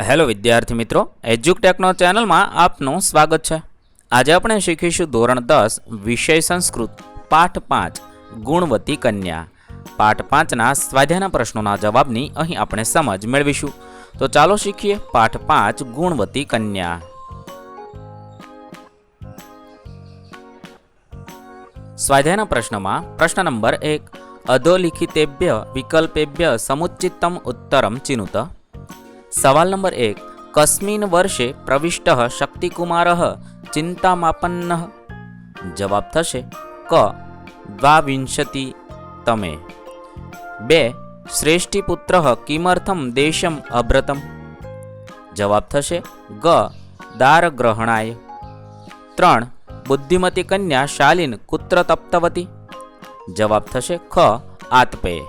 Hello વિદ્યાર્થી મિત્રો, એજ્યુકટેકનો ચેનલમાં આપનું સ્વાગત છે। આજે આપણે શીખીશું ધોરણ 10 વિષય સંસ્કૃત પાઠ 5 ગુણવતી કન્યા। પાઠ 5ના સ્વાધ્યાયના પ્રશ્નોના જવાબની અહીં આપણે સમજ મેળવીશું। તો ચાલો શીખીએ પાઠ 5 ગુણવતી કન્યા। સ્વાધ્યાયના પ્રશ્નમાં પ્રશ્ન નંબર 1 અધોલિખિતેભ્ય વિકલ્પેભ્ય સમુचितम उत्तरम चिनुत। सवाल नंबर 1 कस्मिन् वर्षे प्रविष्टः शक्तिकुमारः चिंतामापन्नः। जवाब थशे क 22 तमे। 2 श्रेष्ठीपुत्रः किमर्थं देशम् अभ्रतम्। जवाब थशे ग दारग्रहणाय। 3 बुद्धिमती कन्या शालीन कुत्र तप्तवती। जवाब थशे ख आतपेय।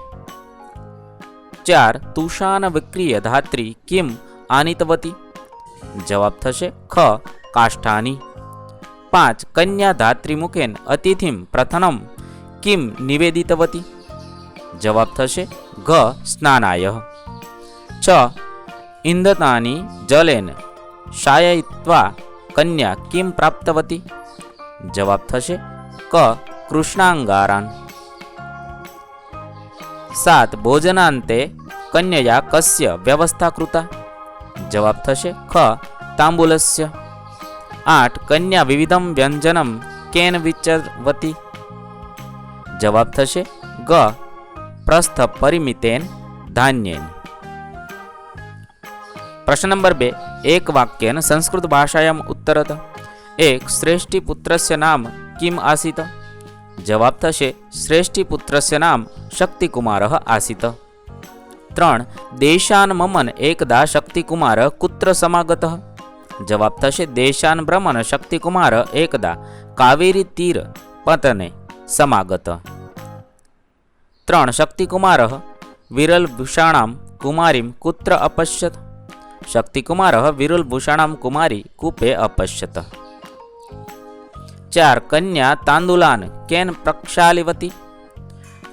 4 तुषान विक्रिय धात्री किम आनीतवती। जवाब थशे ख काष्ठानी। 5 कन्या धात्री मुखेन अतिथिम प्रथमं किम निवेदितवती। जवाब थशे घ स्नानाय। 6 इंधतानि जलेन शाययित्वा कन्या किम प्राप्तवती। जवाब थशे क कृष्णांगारान्। 7 भोजनान्ते कन्यया कस्य व्यवस्था कृता। जवाब थशे ख तांबूलस्य। 8 कन्या विविधं व्यंजनं केन विचरवती। जवाब थशे ग प्रस्थ परिमितेन धान्येन। प्रश्न नंबर 2 एक वाक्येन संस्कृत भाषायाम् उत्तरत। 1 श्रेष्ठीपुत्रस्य नाम किम आसीत। जवाब थशे श्रेष्ठीपुत्रस्य नाम शक्तिकुमारः आसीत। 3 देशान् ममन एकदा शक्तिकुमार कुत्र समागतः। जवाब थशे देशान् भ्रमण शक्तिकुमार एकदा कावेरी तीर पतने समागत। 3 शक्तिकुमारः विरलभूषाणां कुमारीं कुत्र अपश्यत्। शक्तिकुमारः विरलभूषाणां कुमारी कूपे अपश्यत्। 4 कन्या तांदूलान् केन प्रक्षालिवती।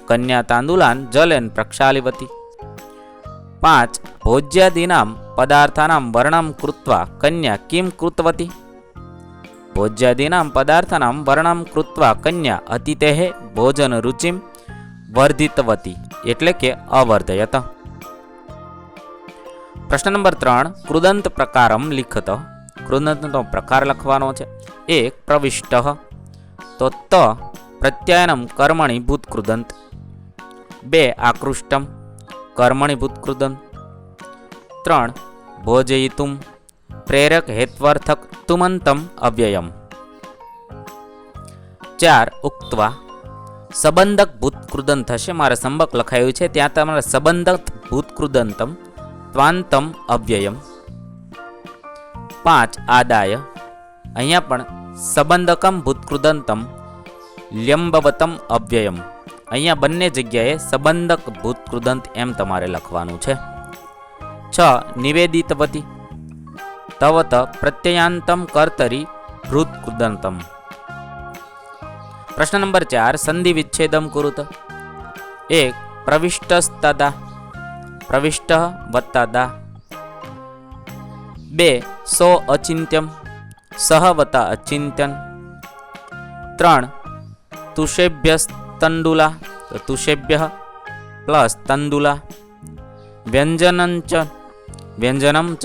कन्या तांदूलान् जलेन प्रक्षालिवती। 5 भोज्यादीनां पदार्थानां वर्णनं कृत्वा कन्या किं कृतवती। भोज्यादीनां पदार्थानां वर्णनं कृत्वा कन्या अतिथेः भोजनरुचिं वर्धितवती एटले के अवर्धयत। प्रश्न नंबर 3 कृदंत प्रकारं लिखत। कृदंतनो प्रकार लखवानो छे। 1 प्रविष्टः तो त प्रत्यायनम कर्मणि भूतकृदंत। 2 आकृष्टम कर्मणि भूतकृदंत। 3 भोजयितुम प्रेरक हेत्वर्थक तुमंतम अव्ययम। 4 उक्त्वा संबंधक भूतकृदंत थशे। मारे संबक लखायुं छे त्यां तमारे संबंधक भूतकृदंतम त्वांतम अव्ययम। 5 आदाय अहींया पण संबंधकम भूतकृदंतम ल्यंबवतम अव्ययम। अहींया बंने जग्याए संबंधक भूतकृदंत एम तमारे लखवानुं छे। 6 निवेदितवती तवत प्रत्ययान्तम कर्तरी भूतकृदंतम। प्रश्न नंबर 4 संधि विच्छेदम कुरुत। 1 प्रविष्टस्तदा प्रविष्टः वत्ता दा। 2 सो अचिन्त्यम सह वत्ता अचिन्त्यन। 3 तुषेभ्यस्तंडुला तो तुषेभ्यः प्लस तंडुला। व्यंजनं च व्यंजनं च।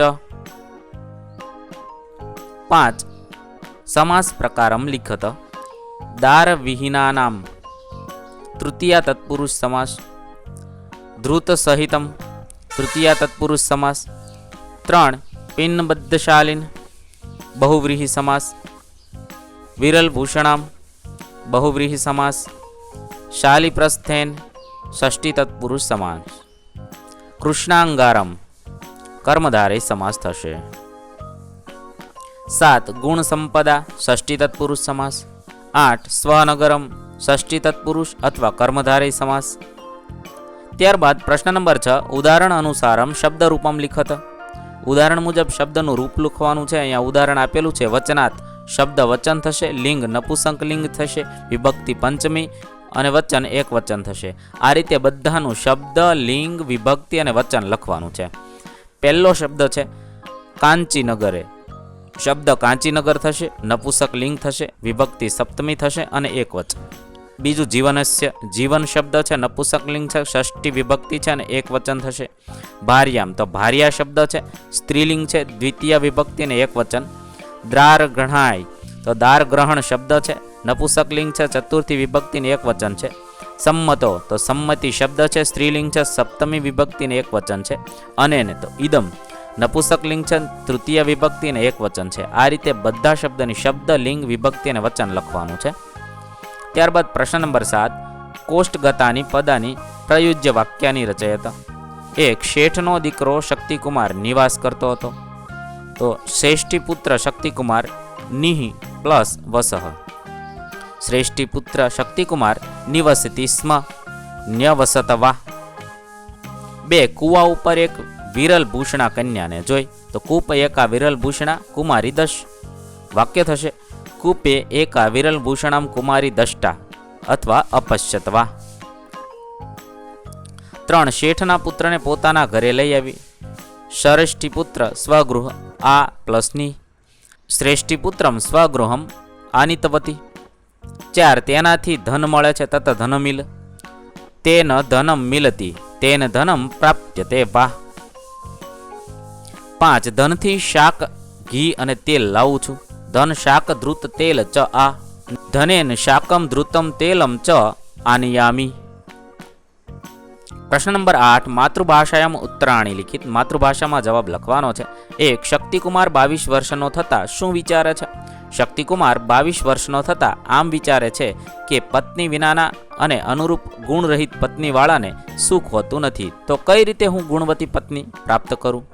5 समास प्रकारं लिखत। दारविहीनानां तृतीया तत्पुरुष समास। धृत सहितं तृतीया तत्पुरुष समास। 3 पिन्नबद्धशालीन बहुव्रीहि समास। विरलभूषणां बहुव्रीहि समास। शालीप्रस्थेन षष्ठी तत्पुरुष समास। कृष्णांगारम कर्मधारय समास थशे। 7 गुण संपदा षष्ठी तत्पुरुष समास। 8 स्वनगरम षष्ठी तत्पुरुष अथवा कर्मधारय समास। त्यारबाद प्रश्न नंबर 6 उदाहरण अनुसारम शब्द रूपम लिखत। उदाहरण मुजब शब्दનું रूप લખવાનું છે। અહીંયા ઉદાહરણ આપેલું છે વચનાत् शब्द वचन थशे। लिंग नपुंसक लिंग थशे। विभक्ति पंचमी અને વચન એક વચન થશે। આ રીતે બધાનું શબ્દ, લિંગ, વિભક્તિ અને વચન લખવાનું છે। પહેલો શબ્દ છે કાંચીનગરે. શબ્દ કાંચીનગર થશે, નપુસક લિંગ થશે, વિભક્તિ સપ્તમી થશે અને એકવચન. બીજું જીવનસ્ય, જીવન શબ્દ છે, નપુસક લિંગ છે, ષષ્ઠી વિભક્તિ છે અને એકવચન થશે. ભાર્યામ તો ભાર્યા શબ્દ છે, સ્ત્રીલિંગ છે, દ્વિતીય વિભક્તિ અને એકવચન. દ્રાર ગ્રહણાય તો દાર ગ્રહણ શબ્દ છે, નપુસક લિંગ છે, ચતુર્થી વિભક્તિ ને એકવચન છે. સંમતો તો સંમતિ શબ્દ છે, સ્ત્રીલિંગ છે, સપ્તમી વિભક્તિ ને એકવચન છે. અને તો ઈદમ નપુસક લિંગ છે, તૃતીય વિભક્તિ અને એકવચન છે. આ રીતે બધા શબ્દની શબ્દ, લિંગ, વિભક્તિ અને વચન લખવાનું છે. ત્યારબાદ પ્રશ્ન નંબર 7, કોષ્ટગતાની પદાની પ્રયુજ્ય વાક્યાની રચયતા. એક શેઠનો દીકરો શક્તિકુમાર નિવાસ કરતો હતો. તો શ્રેષ્ઠી પુત્ર શક્તિકુમાર નિહિ પ્લસ વસહ. શ્રેષ્ઠી પુત્ર શક્તિકુમાર નિવસતી સ્મ ન્યવસત વા. 2 કુવા ઉપર એક વિરલ ભૂષણા કન્યાને જોઈ. તો કૂપ એકા વિરલ ભૂષણા કુમારી દશ. વાક્ય થશે કૂપે એકા વિરલ ભૂષણામ કુમારી દષ્ટા અથવા અપશ્યતવા. 3 શેઠના પુત્રને પોતાના ઘરે લઈ આવી. શ્રેષ્ઠી પુત્ર સ્વગૃહ આ પ્લસની. શ્રેષ્ઠી પુત્રમ સ્વગૃહમ આનિતવતી. 4 તેનાથી ધન મળે છે તત ધન મિલ. તેન ધનમ મિલતી તેન ધનમ પ્રાપ્યતે વાહ. 5 ધનથી શાક ઘી અને તેલ લાવું છું. ધન શાક ધૃત તેલ ચ આ. ધનેન શાકમ ધૃતમ તેલમ ચ આનયામી. પ્રશ્ન નંબર 8, માતૃભાષાયામ ઉત્તરાણી લિખિત. માતૃભાષામાં જવાબ લખવાનો છે. 1 શક્તિકુમાર 22 વર્ષનો થતા શું વિચારે છે? શક્તિકુમાર 22 વર્ષનો થતા આમ વિચારે છે કે પત્ની વિનાના અને અનુરૂપ ગુણરહિત પત્નીવાળાને સુખ હોતું નથી. તો કઈ રીતે હું ગુણવતી પત્ની પ્રાપ્ત કરું?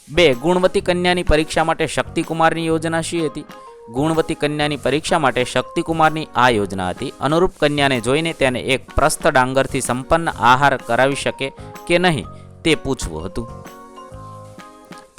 2 ગુણવતી કન્યાની પરીક્ષા માટે શક્તિકુમારની યોજના શી હતી? ગુણવતી કન્યાની પરીક્ષા માટે શક્તિકુમારની આ યોજના હતી. અનુરૂપ કન્યાને જોઈને તેને એક પ્રસ્થ ડાંગરથી સંપન્ન આહાર કરાવી શકે કે નહીં તે પૂછવું હતું.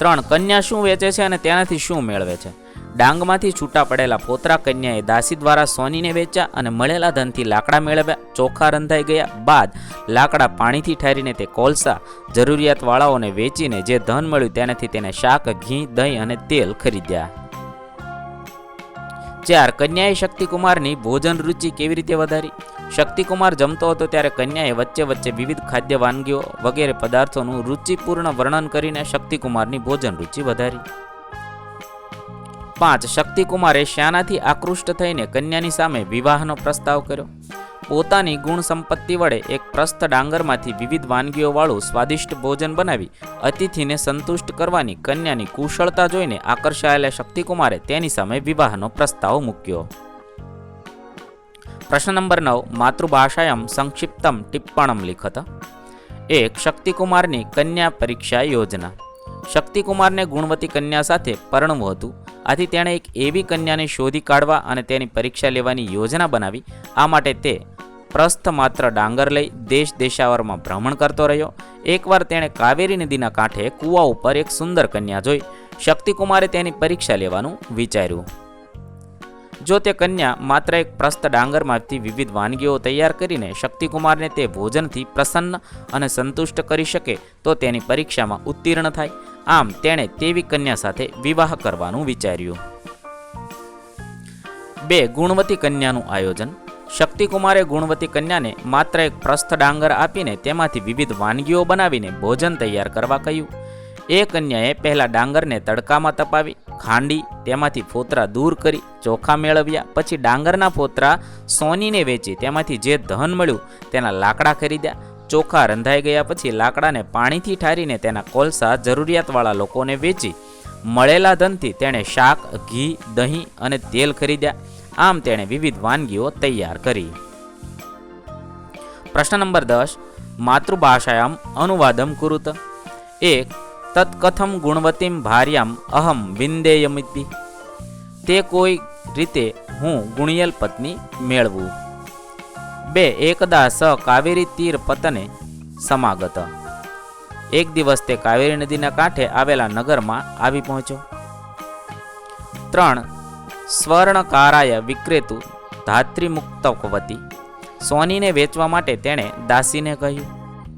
3 કન્યા શું વેચે છે અને તેનાથી શું મેળવે છે? ડાંગમાંથી છૂટા પડેલા ફોતરા કન્યાએ દાસી દ્વારા સોનીને વેચ્યા અને મળેલા ધનથી લાકડા મેળવ્યા. ચોખા રંધાઈ ગયા બાદ લાકડા પાણીથી ઠારીને તે કોલસા જરૂરિયાતવાળાઓને વેચીને જે ધન મળ્યું તેનાથી તેને શાક, ઘી, દહીં અને તેલ ખરીદ્યા. 4 કન્યાએ શક્તિકુમારની ભોજન રુચિ કેવી રીતે વધારી? શક્તિકુમાર જમતો હતો ત્યારે કન્યાએ વચ્ચે વચ્ચે વિવિધ ખાદ્ય વાનગીઓ વગેરે પદાર્થોનું રુચિપૂર્ણ વર્ણન કરીને શક્તિકુમારની ભોજન રુચિ વધારી. 5 શક્તિકુમારે શાનાથી આકૃષ્ટ થઈને કન્યાની સામે વિવાહનો પ્રસ્તાવ કર્યો? પોતાની ગુણ સંપત્તિ વડે એક પ્રસ્થ ડાંગરમાંથી વિવિધ વાનગીઓ વાળું સ્વાદિષ્ટ ભોજન બનાવી અતિથિને સંતુષ્ટ કરવાની કન્યાની કુશળતા જોઈને આકર્ષાયેલા શક્તિકુમારે તેની સામે વિવાહનો પ્રસ્તાવ મૂક્યો. પ્રશ્ન નંબર 9, માતૃભાષાયામ સંક્ષિપ્તમ ટિપ્પણમ લિખત. 1 શક્તિકુમારની કન્યા પરીક્ષા યોજના. શક્તિકુમારને ગુણવતી કન્યા સાથે પરણવું હતું. આથી તેણે એક એવી કન્યાને શોધી કાઢવા અને તેની પરીક્ષા લેવાની યોજના બનાવી. આ માટે તે પ્રસ્થ માત્ર ડાંગર લઈ દેશ દેશાવરમાં ભ્રમણ કરતો રહ્યો. એકવાર તેણે કાવેરી નદીના કાંઠે કૂવા ઉપર એક સુંદર કન્યા જોઈ. શક્તિકુમારે તેની પરીક્ષા લેવાનું વિચાર્યું. જો તે કન્યા માત્ર એક પ્રસ્થ ડાંગરમાંથી વિવિધ વાનગીઓ તૈયાર કરીને શક્તિકુમારને તે ભોજનથી પ્રસન્ન અને સંતુષ્ટ કરી શકે તો તેની પરીક્ષામાં ઉત્તીર્ણ થાય. આમ તેણે તેવી કન્યા સાથે વિવાહ કરવાનું વિચાર્યું. 2 ગુણવતી કન્યાનું આયોજન. શક્તિકુમારે ગુણવતી કન્યાને માત્ર એક પ્રસ્થ ડાંગર આપીને તેમાંથી વિવિધ વાનગીઓ બનાવીને ભોજન તૈયાર કરવા કહ્યું. એ કન્યાએ પહેલા ડાંગરને તડકામાં તપાવી ખાંડી તેમાંથી ફોતરા દૂર કરી ચોખા મેળવ્યા. પછી ડાંગરના ફોતરા સોનીને વેચી તેમાંથી જે ધન મળ્યું તેના લાકડા ખરીદ્યા. ચોખા રંધાઈ ગયા પછી લાકડાને પાણીથી ઠારીને તેના કોલસા જરૂરિયાતવાળા લોકોને વેચી મળેલા ધનથી તેણે શાક, ઘી, દહીં અને તેલ ખરીદ્યા. આમ તેણે વિવિધ વાનગીઓ તૈયાર કરી. પ્રશ્ન નંબર 10, માતૃભાષાયામ અનુવાદમ કુરુત. 1 તત્કથમ ગુણવતીમ ભાર્યામ અહમ વિંદેયમિતિ. તે કોઈ રીતે હું ગુણિયલ પત્ની મેળવું. 2 એકદા સ કાવેરી તીર પતને સમાગત. એક દિવસ તે કાવેરી નદીના કાંઠે આવેલા નગરમાં આવી પહોંચ્યો. 3 સ્વર્ણકારાય વિક્રેતુ ધાત્રીમુક્તવતી. સોનીને વેચવા માટે તેણે દાસીને કહ્યું.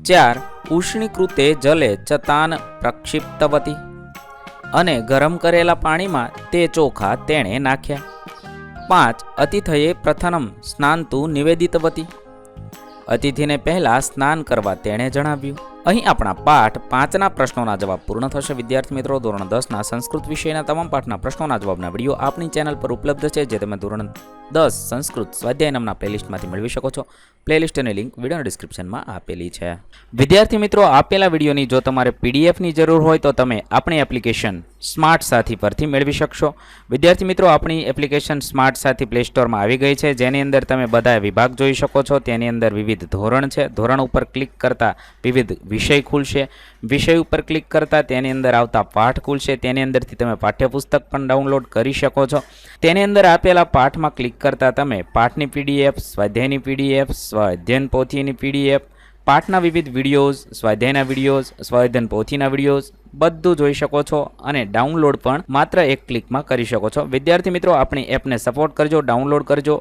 4 ઉષ્ણીકૃતે જલે ચ તાન પ્રક્ષિપ્તવતી અને ગરમ કરેલા પાણીમાં તે ચોખા તેણે નાખ્યા. 5. અતિથયે પ્રથમ સ્નાનતુ નિવેદિતવતી અતિથિને પહેલા સ્નાન કરવા તેણે જણાવ્યું. અહીં આપણા પાઠ 5ના પ્રશ્નોના જવાબ પૂર્ણ થશે. વિદ્યાર્થી મિત્રો, ધોરણ 10ના સંસ્કૃત વિષયના તમામ પાઠના પ્રશ્નોના જવાબના વિડીયો આપણી ચેનલ પર ઉપલબ્ધ છે, જે તમે ધોરણ 10 સંસ્કૃત સ્વાધ્યાય નામના પ્લેલિસ્ટમાંથી મેળવી શકો છો. પ્લેલિસ્ટની લિંક વિડીયોના ડિસ્ક્રિપ્શનમાં આપેલી છે. વિદ્યાર્થી મિત્રો, આપેલા વિડીયોની જો તમારે પીડીએફની જરૂર હોય તો તમે આપણી એપ્લિકેશન સ્માર્ટ સાથી પરથી મેળવી શકશો. વિદ્યાર્થી મિત્રો, આપણી એપ્લિકેશન સ્માર્ટ સાથી પ્લે સ્ટોરમાં આવી ગઈ છે, જેની અંદર તમે બધા વિભાગ જોઈ શકો છો. તેની અંદર વિવિધ ધોરણ છે. ધોરણ ઉપર ક્લિક કરતાં વિવિધ વિષય ખુલશે. વિષય ઉપર ક્લિક કરતાં તેની અંદર આવતા પાઠ ખુલશે. તેની અંદરથી તમે પાઠ્યપુસ્તક પણ ડાઉનલોડ કરી શકો છો. તેની અંદર આપેલા પાઠમાં ક્લિક કરતાં તમે પાઠની પીડીએફ, સ્વાધ્યાયની પીડીએફ, સ્વાધ્યાયન પોથીની પીડીએફ, પાઠના વિવિધ વિડીયોઝ, સ્વાધ્યાયના વિડીયોઝ, સ્વાધ્યાયન પોથીના વિડીયોઝ બધું જોઈ શકો છો અને ડાઉનલોડ પણ માત્ર એક ક્લિકમાં કરી શકો છો. વિદ્યાર્થી મિત્રો, આપણી એપને સપોર્ટ કરજો, ડાઉનલોડ કરજો